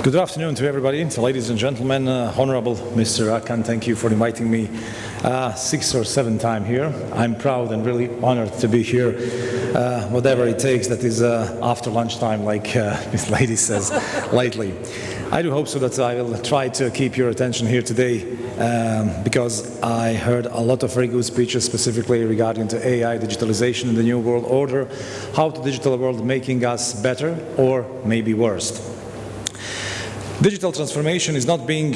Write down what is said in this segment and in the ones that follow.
Good afternoon to everybody, so ladies and gentlemen, Honorable Mr. Akan, thank you for inviting me 6th or 7th time here. I'm proud and really honored to be here, whatever it takes, that is after lunchtime, like this lady says lately. I do hope so that I will try to keep your attention here today, because I heard a lot of very good speeches specifically regarding to AI, digitalization, and the new world order, how the digital world making us better or maybe worse. Digital transformation is not being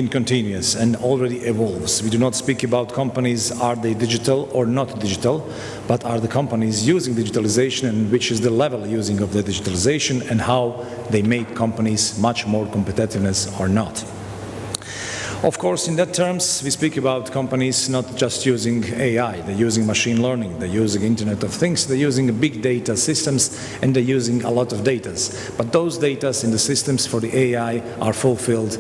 continuous and already evolves. We do not speak about companies, are they digital or not digital, but are the companies using digitalization and which is the level using of the digitalization and how they make companies much more competitiveness or not. Of course, in that terms, we speak about companies not just using AI, they're using machine learning, they're using Internet of Things, they're using big data systems, and they're using a lot of data. But those data in the systems for the AI are fulfilled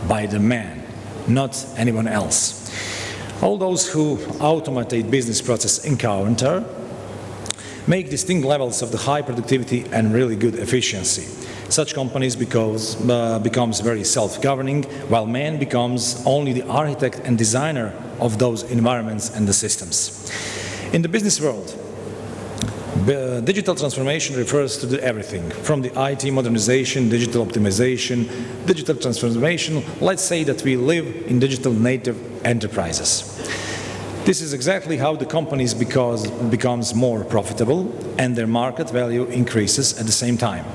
by the man, not anyone else. All those who automate business process encounter make distinct levels of the high productivity and really good efficiency. Such companies becomes very self-governing, while man becomes only the architect and designer of those environments and the systems. In the business world, digital transformation refers to everything, from the IT modernization, digital optimization, digital transformation. Let's say that we live in digital native enterprises. This is exactly how the companies becomes more profitable and their market value increases at the same time.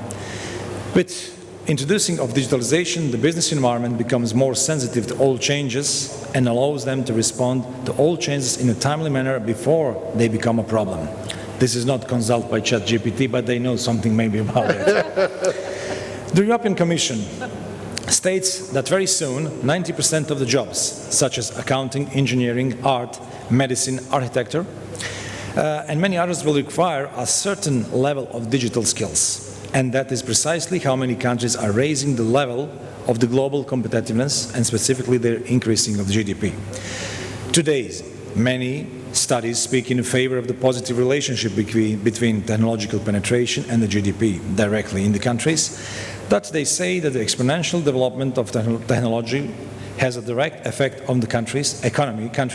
With introducing of digitalization, the business environment becomes more sensitive to all changes and allows them to respond to all changes in a timely manner before they become a problem. This is not consulted by ChatGPT, but they know something maybe about it. The European Commission states that very soon 90% of the jobs, such as accounting, engineering, art, medicine, architecture, and many others will require a certain level of digital skills. And that is precisely how many countries are raising the level of the global competitiveness and specifically their increasing of GDP. Today, many studies speak in favor of the positive relationship between technological penetration and the GDP directly in the countries, that they say that the exponential development of technology has a direct effect on the country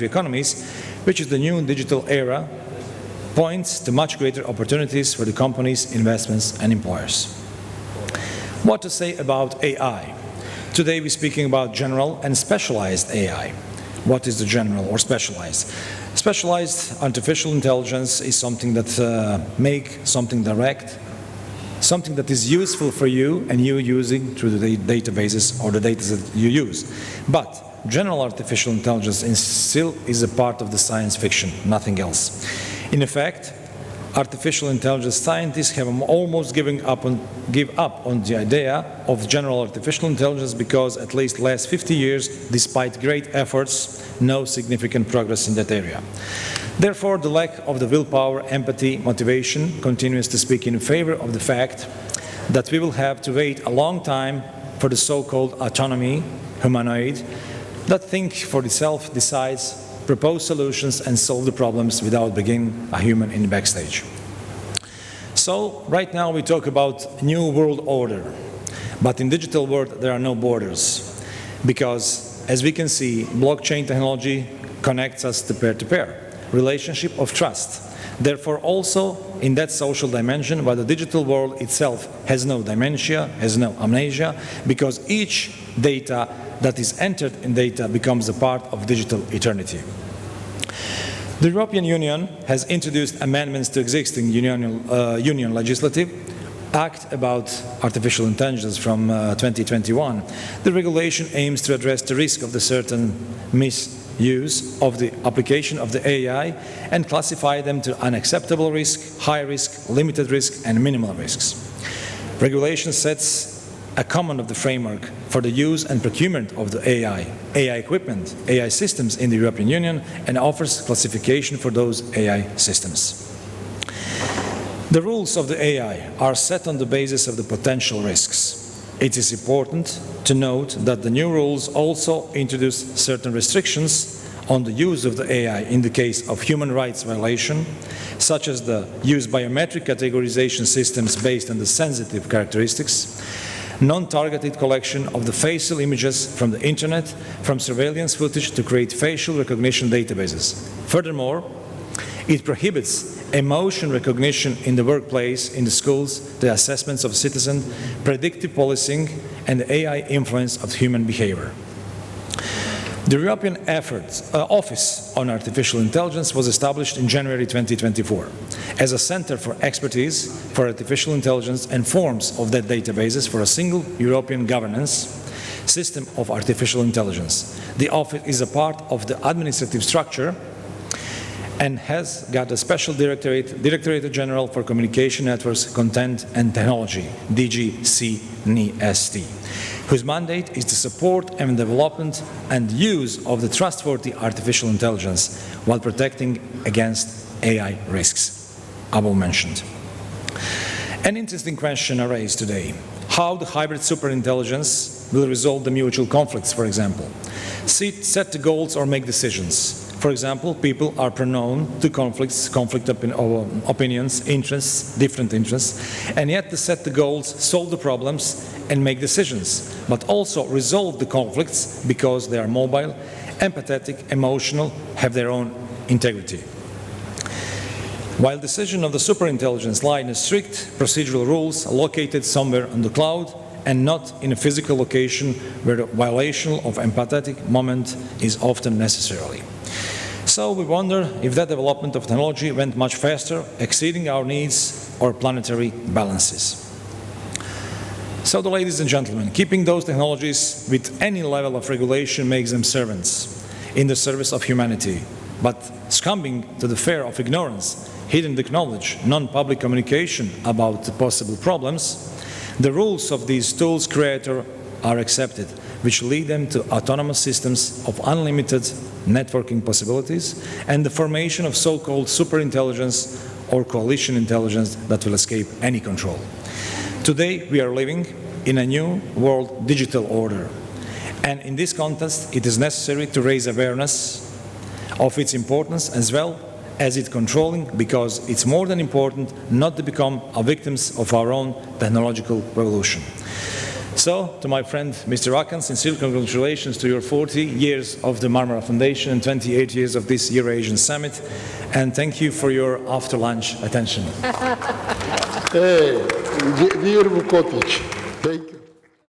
economies, which is the new digital era, points to much greater opportunities for the companies, investments, and employers. What to say about AI? Today we're speaking about general and specialized AI. What is the general or specialized? Specialized artificial intelligence is something that makes something direct, something that is useful for you and you using through the databases or the data that you use. But general artificial intelligence still is a part of the science fiction, nothing else. In effect, artificial intelligence scientists have almost give up on the idea of general artificial intelligence because at least last 50 years, despite great efforts, no significant progress in that area. Therefore, the lack of the willpower, empathy, motivation continues to speak in favor of the fact that we will have to wait a long time for the so-called autonomy, humanoid, that think for itself, decides, propose solutions and solve the problems without being a human in the backstage. So right now we talk about new world order, but in digital world there are no borders, because as we can see, blockchain technology connects us to peer-to-peer, relationship of trust. Therefore also in that social dimension, while the digital world itself has no dementia, has no amnesia, because each data that is entered in data becomes a part of digital eternity. The European Union has introduced amendments to existing Union legislative Act about Artificial Intelligence from 2021. The regulation aims to address the risk of the certain misuse of the application of the AI and classify them to unacceptable risk, high risk, limited risk, and minimal risks. Regulation sets a common of the framework for the use and procurement of the AI equipment, AI systems in the European Union, and offers classification for those AI systems. The rules of the AI are set on the basis of the potential risks. It is important to note that the new rules also introduce certain restrictions on the use of the AI in the case of human rights violation, such as the use biometric categorization systems based on the sensitive characteristics, non-targeted collection of the facial images from the internet, from surveillance footage to create facial recognition databases. Furthermore, it prohibits emotion recognition in the workplace, in the schools, the assessments of citizens, predictive policing, and the AI influence of human behavior. The European Office on Artificial Intelligence was established in January 2024 as a center for expertise for artificial intelligence and forms of that databases for a single European governance system of artificial intelligence. The office is a part of the administrative structure and has got a special Directorate General for Communication Networks, Content and Technology, DGCNIST, whose mandate is to support and development and use of the trustworthy artificial intelligence while protecting against AI risks, above mentioned. An interesting question I raised today: how the hybrid superintelligence will resolve the mutual conflicts, for example, set the goals or make decisions. For example, people are prone to conflict opinions, interests, different interests, and yet to set the goals, solve the problems, and make decisions, but also resolve the conflicts because they are mobile, empathetic, emotional, have their own integrity. While decisions of the superintelligence lie in strict procedural rules located somewhere on the cloud and not in a physical location where the violation of empathetic moment is often necessary. So we wonder if that development of technology went much faster, exceeding our needs or planetary balances. So, ladies and gentlemen, keeping those technologies with any level of regulation makes them servants in the service of humanity. But succumbing to the fear of ignorance, hidden knowledge, non-public communication about the possible problems, the rules of these tools' creator are accepted, which lead them to autonomous systems of unlimited networking possibilities and the formation of so-called superintelligence or coalition intelligence that will escape any control. Today we are living in a new world digital order, and in this context it is necessary to raise awareness of its importance as well as its controlling, because it's more than important not to become victims of our own technological revolution. So, to my friend Mr. Akan, sincere congratulations to your 40 years of the Marmara Foundation and 28 years of this Eurasian Summit, and thank you for your after-lunch attention. Hey, dear Vuković, thank you.